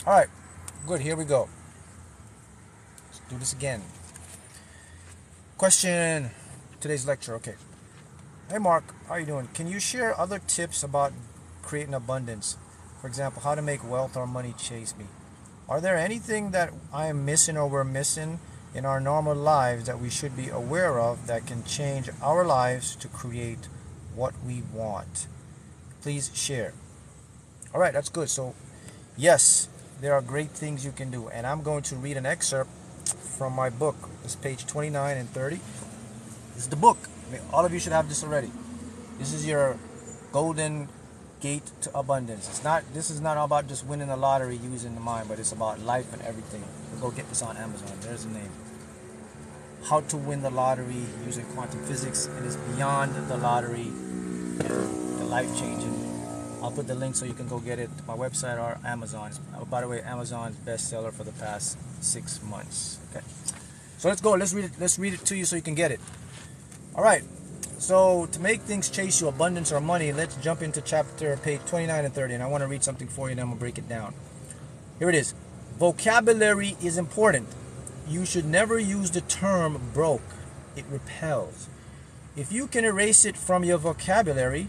All right, good. Here we go. Let's do this again. Question. Today's lecture. Okay. Hey, Mark. How you doing? Can you share other tips about creating abundance? For example, how to make wealth or money chase me. Are there anything that I am missing or we're missing in our normal lives that we should be aware of that can change our lives to create what we want? Please share. All right, that's good. So, yes, there are great things you can do. And I'm going to read an excerpt from my book. It's page 29 and 30. This is the book. I mean, all of you should have this already. This is your golden gate to abundance. This is not all about just winning the lottery using the mind, but it's about life and everything. Go get this on Amazon. There's the name. How to win the lottery using quantum physics. It is beyond the lottery, the life-changing. I'll put the link so you can go get it. My website or Amazon. By the way, Amazon's bestseller for the past 6 months. Okay. So let's go. Let's read it. Let's read it to you so you can get it. All right. So to make things chase you, abundance or money, let's jump into chapter page 29 and 30. And I want to read something for you and then I'm going to break it down. Here it is. Vocabulary is important. You should never use the term broke. It repels. If you can erase it from your vocabulary,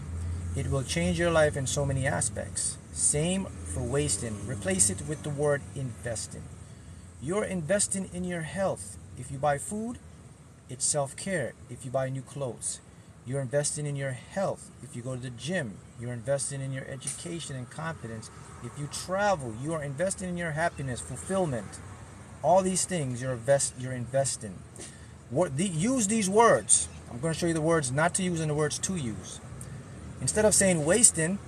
it will change your life in so many aspects. Same for wasting. Replace it with the word investing. You're investing in your health. If you buy food, it's self-care. If you buy new clothes, you're investing in your health. If you go to the gym, you're investing in your education and confidence. If you travel, you are investing in your happiness, fulfillment. All these things you're investing. Use these words. I'm going to show you the words not to use and the words to use. Instead of saying wasting,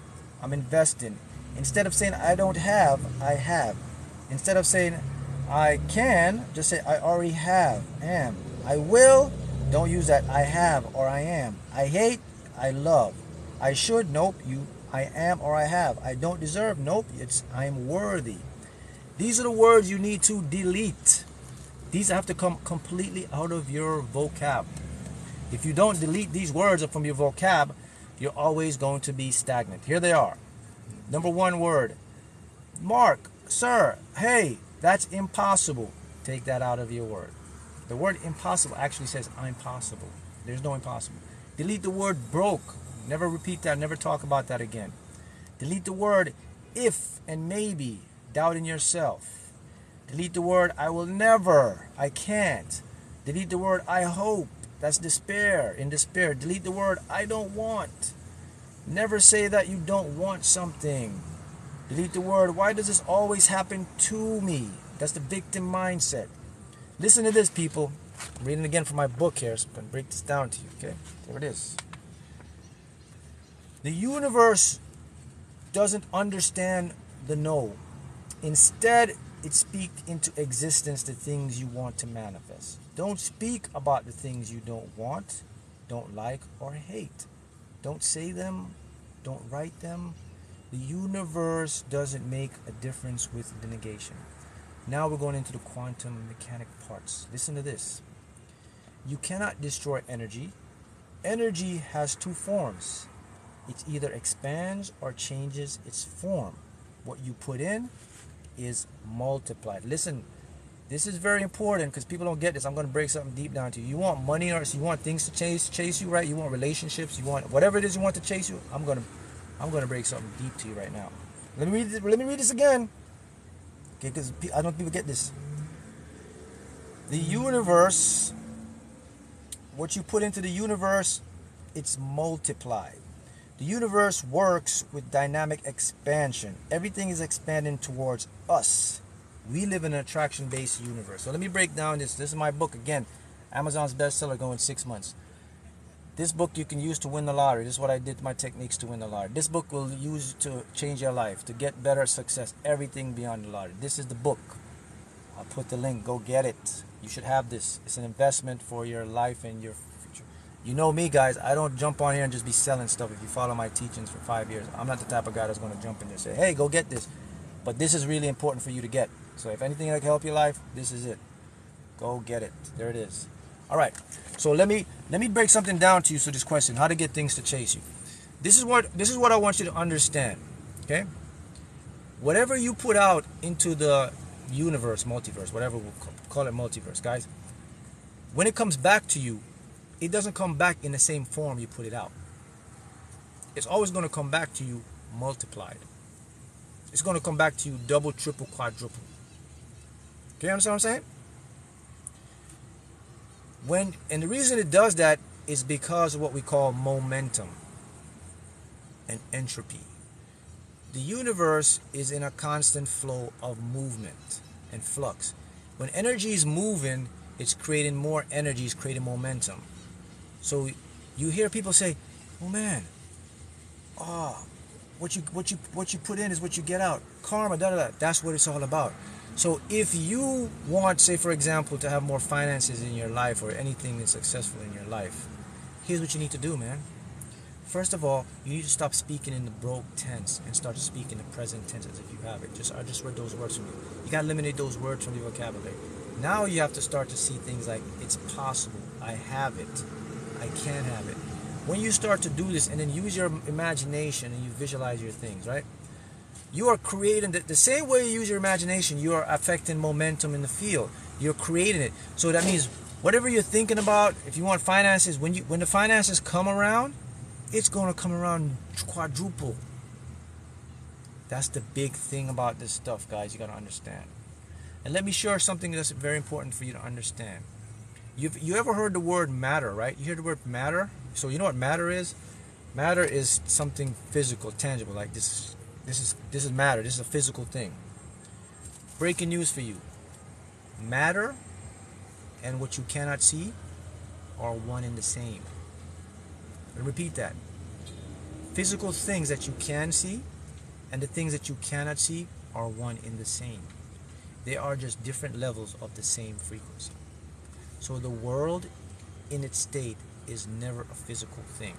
I'm investing. Instead of saying I don't have, I have. Instead of saying I can, just say I already have, am. I will, don't use that I have or I am. I hate, I love. I should, nope, I am or I have. I don't deserve, nope, it's I'm worthy. These are the words you need to delete. These have to come completely out of your vocab. If you don't delete these words from your vocab, you're always going to be stagnant. Here they are. Number one word. Mark, sir, hey, that's impossible. Take that out of your word. The word impossible actually says I'm possible. There's no impossible. Delete the word broke. Never repeat that. Never talk about that again. Delete the word if and maybe. Doubt in yourself. Delete the word I will never. I can't. Delete the word I hope. That's despair. In despair. Delete the word I don't want. Never say that you don't want something. Delete the word why does this always happen to me? That's the victim mindset. Listen to this, people. I'm reading again from my book here, so I'm going to break this down to you, okay? There it is. The universe doesn't understand the no. Instead, it speaks into existence the things you want to manifest. Don't speak about the things you don't want, don't like, or hate. Don't say them. Don't write them. The universe doesn't make a difference with the negation. Now we're going into the quantum mechanic parts. Listen to this. You cannot destroy energy. Energy has two forms. It either expands or changes its form. What you put in is multiplied. Listen, this is very important because people don't get this. I'm going to break something deep down to you. You want money or you want things to chase you, right? You want relationships, you want whatever it is you want to chase you. I'm going to break something deep to you right now. Let me read this again. Okay, because I don't think people get this. The universe, what you put into the universe, it's multiplied. The universe works with dynamic expansion. Everything is expanding towards us. We live in an attraction-based universe. So let me break down this. This is my book again. Amazon's bestseller going 6 months. This book you can use to win the lottery. This is what I did, my techniques to win the lottery. This book will use to change your life, to get better success, everything beyond the lottery. This is the book. I'll put the link. Go get it. You should have this. It's an investment for your life and your future. You know me, guys. I don't jump on here and just be selling stuff. If you follow my teachings for 5 years, I'm not the type of guy that's going to jump in there and say, hey, go get this. But this is really important for you to get. So if anything that can help your life, this is it. Go get it. There it is. All right. So let me break something down to you. So this question, how to get things to chase you. This is what I want you to understand. Okay? Whatever you put out into the universe, multiverse, whatever we'll call it, multiverse, guys, when it comes back to you, it doesn't come back in the same form you put it out. It's always going to come back to you multiplied. It's going to come back to you double, triple, quadruple. Okay, you understand what I'm saying? And the reason it does that is because of what we call momentum and entropy. The universe is in a constant flow of movement and flux. When energy is moving, it's creating more energy, it's creating momentum. So you hear people say, "Oh man, what you put in is what you get out. Karma, da da da." That's what it's all about. So if you want, say for example, to have more finances in your life or anything that's successful in your life, here's what you need to do, man. First of all, you need to stop speaking in the broke tense and start to speak in the present tense as if you have it. I just read those words from you. You gotta eliminate those words from your vocabulary. Now you have to start to see things like, it's possible, I have it, I can have it. When you start to do this and then use your imagination and you visualize your things, right? You are creating the same way you use your imagination, you are affecting momentum in the field. You're creating it. So that means whatever you're thinking about, if you want finances, when the finances come around, it's going to come around quadruple. That's the big thing about this stuff, guys. You got to understand. And let me share something that's very important for you to understand. You ever heard the word matter, right? You hear the word matter? So you know what matter is? Matter is something physical, tangible. Like this is matter. This is a physical thing. Breaking news for you. Matter and what you cannot see are one and the same. And repeat that. Physical things that you can see and the things that you cannot see are one and the same. They are just different levels of the same frequency. So the world in its state is never a physical thing.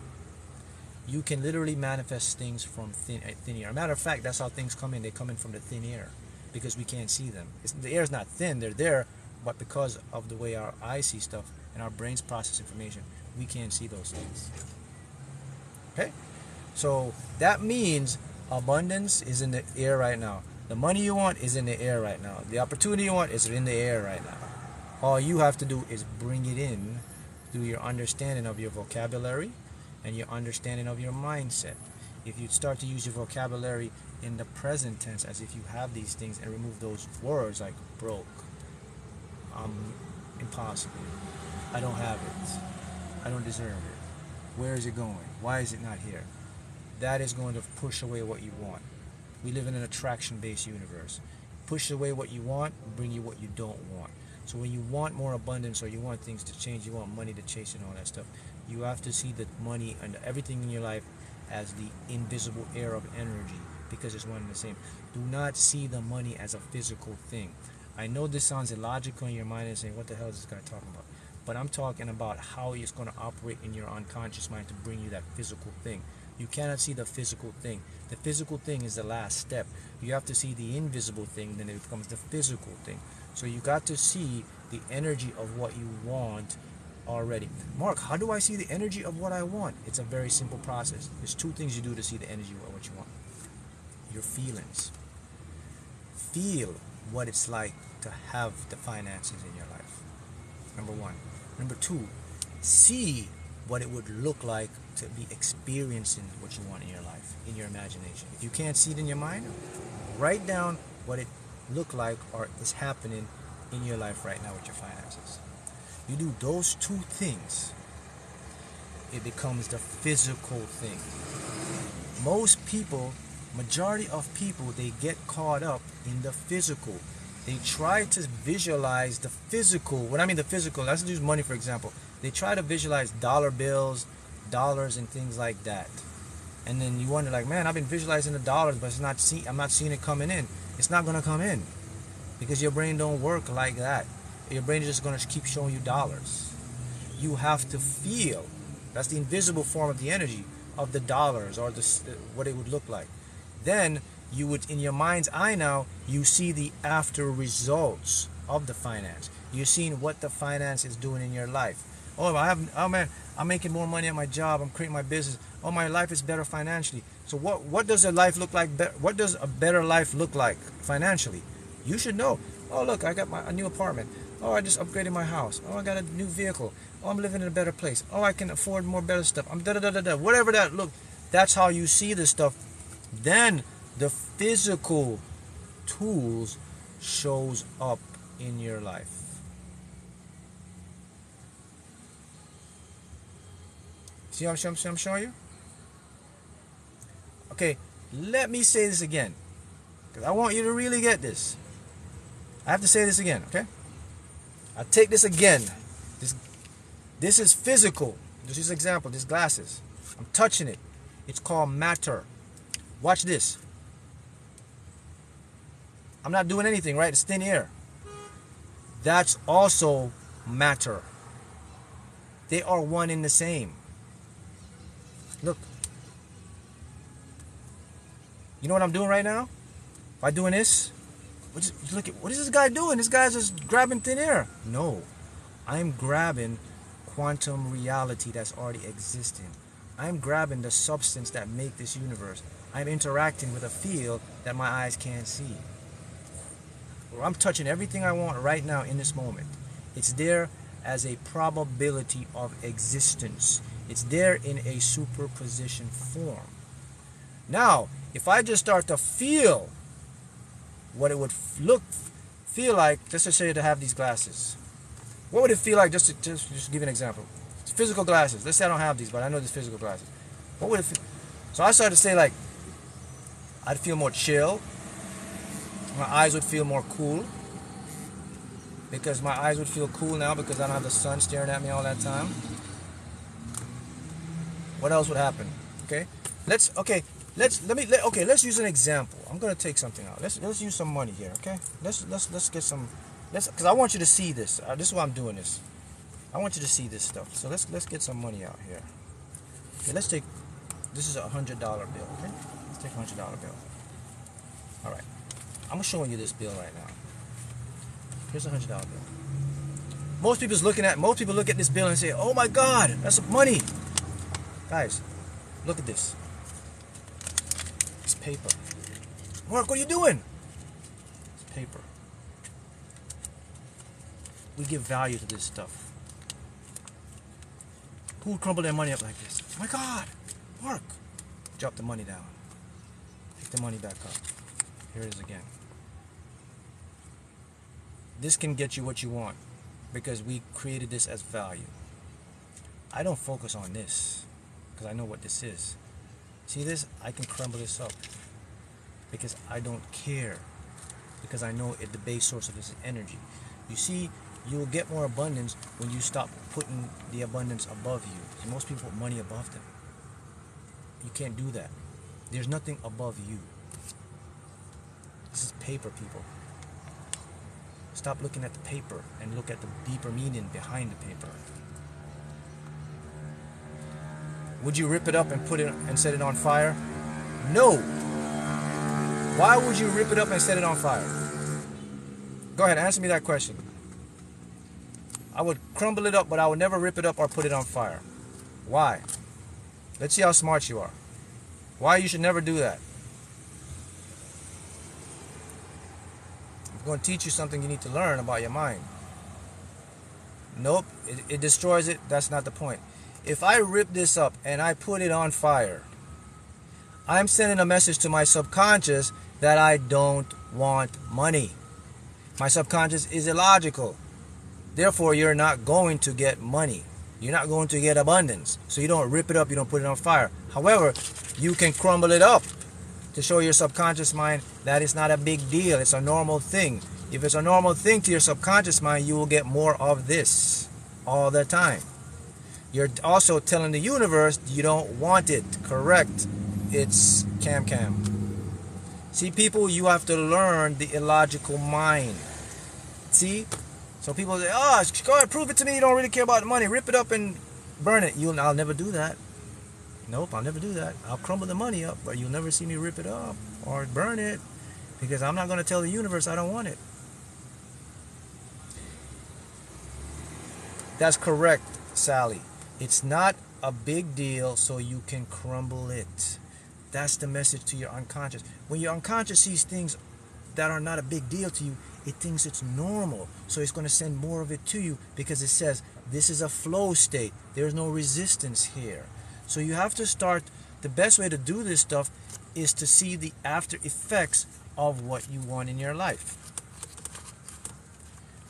You can literally manifest things from thin air. Matter of fact, that's how things come in. They come in from the thin air because we can't see them. The air is not thin. They're there, but because of the way our eyes see stuff and our brains process information, we can't see those things. Okay? So that means abundance is in the air right now. The money you want is in the air right now. The opportunity you want is in the air right now. All you have to do is bring it in through your understanding of your vocabulary and your understanding of your mindset. If you start to use your vocabulary in the present tense as if you have these things and remove those words like broke, impossible, I don't have it, I don't deserve it, where is it going, why is it not here? That is going to push away what you want. We live in an attraction-based universe. Push away what you want, bring you what you don't want. So when you want more abundance or you want things to change, you want money to chase and all that stuff, you have to see the money and everything in your life as the invisible air of energy because it's one and the same. Do not see the money as a physical thing. I know this sounds illogical in your mind and saying, what the hell is this guy talking about? But I'm talking about how it's going to operate in your unconscious mind to bring you that physical thing. You cannot see the physical thing. The physical thing is the last step. You have to see the invisible thing, then it becomes the physical thing. So you got to see the energy of what you want already. Mark, how do I see the energy of what I want? It's a very simple process. There's two things you do to see the energy of what you want. Your feelings. Feel what it's like to have the finances in your life. Number one. Number two, see what it would look like to be experiencing what you want in your life, in your imagination. If you can't see it in your mind, write down what it looked like or is happening in your life right now with your finances. You do those two things, it becomes the physical thing. Most people, majority of people, they get caught up in the physical. They try to visualize the physical. When I mean the physical, let's use money for example. They try to visualize dollar bills, dollars and things like that. And then you wonder like, man, I've been visualizing the dollars, but I'm not seeing it coming in. It's not going to come in because your brain don't work like that. Your brain is just going to keep showing you dollars. You have to feel. That's the invisible form of the energy of the dollars or what it would look like. Then you would, in your mind's eye now, you see the after results of the finance. You're seeing what the finance is doing in your life. Oh man, I'm making more money at my job. I'm creating my business. Oh, my life is better financially. So what does a life look like? What does a better life look like financially? You should know. Oh, look, I got a new apartment. Oh, I just upgraded my house. Oh, I got a new vehicle. Oh, I'm living in a better place. Oh, I can afford more better stuff. I'm da-da-da-da-da. Whatever that look. That's how you see this stuff. Then the physical tools shows up in your life. See what I'm showing you? Okay, let me say this again, because I want you to really get this. I have to say this again, okay? I take this again. This is physical. This is example. These glasses. I'm touching it. It's called matter. Watch this. I'm not doing anything, right? It's thin air. That's also matter. They are one and the same. Look. You know what I'm doing right now? By doing this, look at what is this guy doing? This guy's just grabbing thin air. No, I'm grabbing quantum reality that's already existing. I'm grabbing the substance that make this universe. I'm interacting with a field that my eyes can't see. I'm touching everything I want right now in this moment. It's there as a probability of existence. It's there in a superposition form. Now, if I just start to feel what it would feel like, just to say to have these glasses. What would it feel like, just give you an example. It's physical glasses. Let's say I don't have these, but I know there's physical glasses. What would it feel? So I started to say, like, I'd feel more chill. My eyes would feel more cool. Because my eyes would feel cool now because I don't have the sun staring at me all that time. What else would happen? Okay? Let's use an example. I'm gonna take something out. Let's use some money here, okay? Let's get some. Because I want you to see this. This is why I'm doing this. I want you to see this stuff. So let's get some money out here. Okay, let's take. This is a $100 bill. Okay, let's take a $100 bill. All right, I'm showing you this bill right now. Here's a $100 bill. Most people look at this bill and say, "Oh my God, that's money." Guys, look at this. It's paper. Mark, what are you doing? It's paper. We give value to this stuff. Who would crumble their money up like this? Oh my God, Mark. Drop the money down. Pick the money back up. Here it is again. This can get you what you want because we created this as value. I don't focus on this because I know what this is. See this? I can crumble this up because I don't care, because I know the base source of this is energy. You see, you will get more abundance when you stop putting the abundance above you. And most people put money above them. You can't do that. There's nothing above you. This is paper, people. Stop looking at the paper and look at the deeper meaning behind the paper. Would you rip it up and put it and set it on fire? No. Why would you rip it up and set it on fire? Go ahead, answer me that question. I would crumble it up, but I would never rip it up or put it on fire. Why? Let's see how smart you are. Why you should never do that? I'm going to teach you something you need to learn about your mind. Nope, it destroys it. That's not the point. If I rip this up and I put it on fire, I'm sending a message to my subconscious that I don't want money. My subconscious is illogical. Therefore, you're not going to get money. You're not going to get abundance. So you don't rip it up, you don't put it on fire. However, you can crumble it up to show your subconscious mind that it's not a big deal. It's a normal thing. If it's a normal thing to your subconscious mind, you will get more of this all the time. You're also telling the universe you don't want it. Correct. It's cam. See, people, you have to learn the illogical mind. See? So people say, oh, go ahead, prove it to me you don't really care about the money. Rip it up and burn it. I'll never do that. Nope, I'll never do that. I'll crumble the money up, but you'll never see me rip it up or burn it because I'm not going to tell the universe I don't want it. That's correct, Sally. It's not a big deal so you can crumble it. That's the message to your unconscious. When your unconscious sees things that are not a big deal to you, it thinks it's normal. So it's going to send more of it to you because it says this is a flow state. There's no resistance here. So you have to start, the best way to do this stuff is to see the after effects of what you want in your life.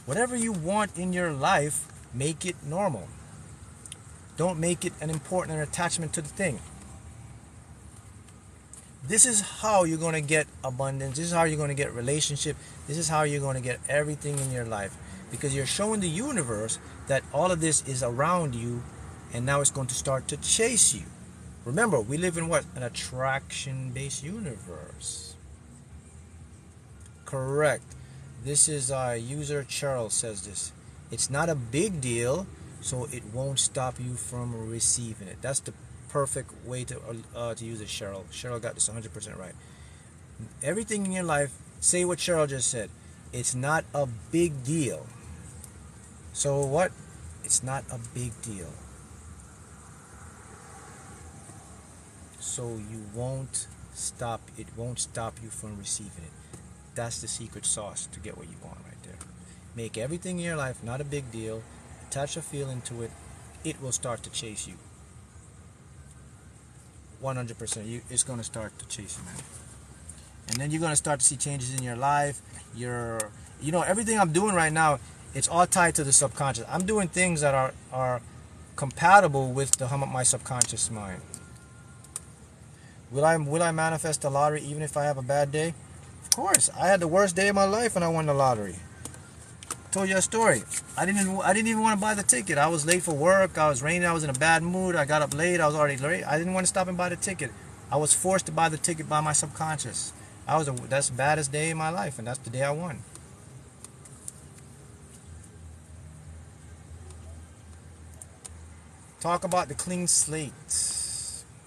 Whatever you want in your life, make it normal. Don't make it an important attachment to the thing. This is how you're going to get abundance. This is how you're going to get relationship. This is how you're going to get everything in your life. Because you're showing the universe that all of this is around you, and now it's going to start to chase you. Remember, we live in what? An attraction-based universe. Correct. This is user Charles says this. It's not a big deal, so it won't stop you from receiving it. That's the perfect way to use it, Cheryl. Cheryl got this 100% right. Everything in your life, say what Cheryl just said. It's not a big deal. So what? It's not a big deal. So you won't stop. It won't stop you from receiving it. That's the secret sauce to get what you want right there. Make everything in your life not a big deal. Attach a feeling to it. It will start to chase you. 100%. It's going to start to chase you, man. And then you're going to start to see changes in your life. Everything I'm doing right now, it's all tied to the subconscious. I'm doing things that are compatible with my subconscious mind. Will I manifest the lottery even if I have a bad day? Of course. I had the worst day of my life and I won the lottery. Told you a story. I didn't even want to buy the ticket. I was late for work. I was raining. I was in a bad mood. I got up late. I was already late. I didn't want to stop and buy the ticket. I was forced to buy the ticket by my subconscious. That's the baddest day of my life, and that's the day I won. Talk about the clean slate.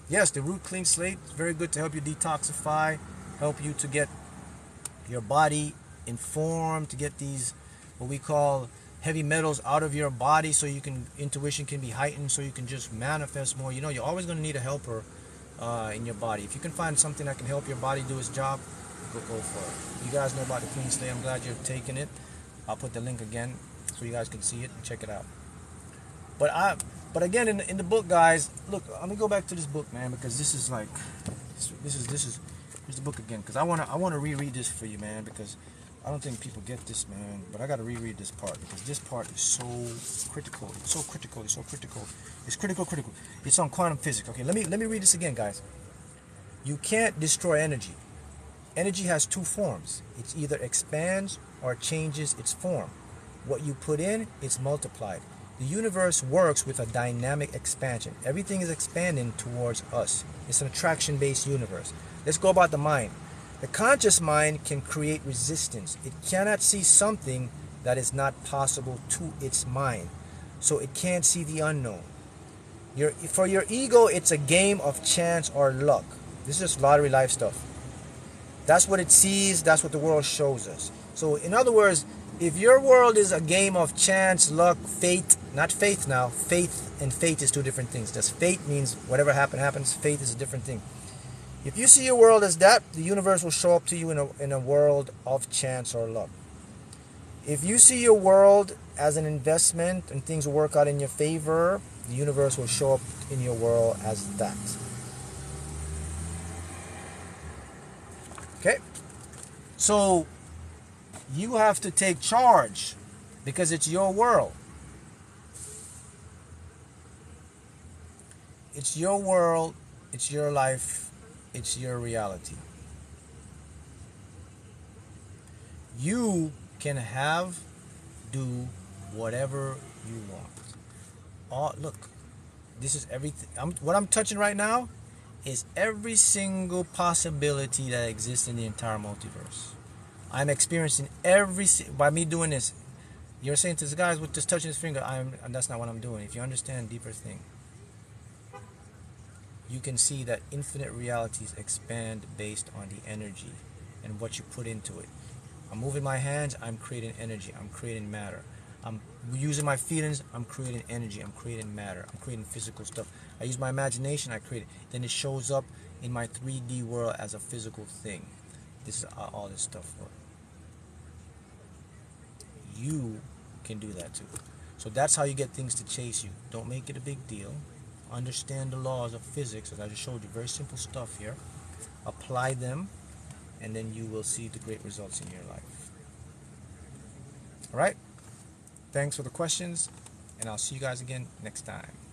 Yes, the root clean slate is very good to help you detoxify, help you to get your body informed, to get these what we call heavy metals out of your body, so intuition can be heightened, so you can just manifest more. You're always going to need a helper in your body. If you can find something that can help your body do its job, go for it. You guys know about the clean slate. I'm glad you're taking it. I'll put the link again so you guys can see it and check it out. But again, in the book, guys, look, let me go back to this book, man, because this is here's the book again, because I want to reread this for you, man, because I don't think people get this, man, but I got to reread this part, because this part is so critical. It's so critical. It's so critical. It's critical. It's on quantum physics. Okay, let me read this again, guys. You can't destroy energy. Energy has two forms. It either expands or changes its form. What you put in, it's multiplied. The universe works with a dynamic expansion. Everything is expanding towards us. It's an attraction-based universe. Let's go about the mind. The conscious mind can create resistance. It cannot see something that is not possible to its mind. So it can't see the unknown. For your ego, it's a game of chance or luck. This is just lottery life stuff. That's what it sees. That's what the world shows us. So in other words, if your world is a game of chance, luck, fate, not faith now. Faith and fate is two different things. Just fate means whatever happens. Faith is a different thing. If you see your world as that, the universe will show up to you in a world of chance or luck. If you see your world as an investment and things will work out in your favor, the universe will show up in your world as that. Okay? So you have to take charge because it's your world. It's your world, it's your life, it's your reality. You can do whatever you want. Look, this is everything. What I'm touching right now is every single possibility that exists in the entire multiverse. I'm experiencing by me doing this. You're saying to this guy with just touching his finger, and that's not what I'm doing. If you understand deeper thing, you can see that infinite realities expand based on the energy and what you put into it. I'm moving my hands, I'm creating energy, I'm creating matter. I'm using my feelings, I'm creating energy, I'm creating matter, I'm creating physical stuff. I use my imagination, I create it. Then it shows up in my 3D world as a physical thing. This is how all this stuff works. You can do that too. So that's how you get things to chase you. Don't make it a big deal. Understand the laws of physics, as I just showed you. Very simple stuff here. Apply them, and then you will see the great results in your life. All right? Thanks for the questions, and I'll see you guys again next time.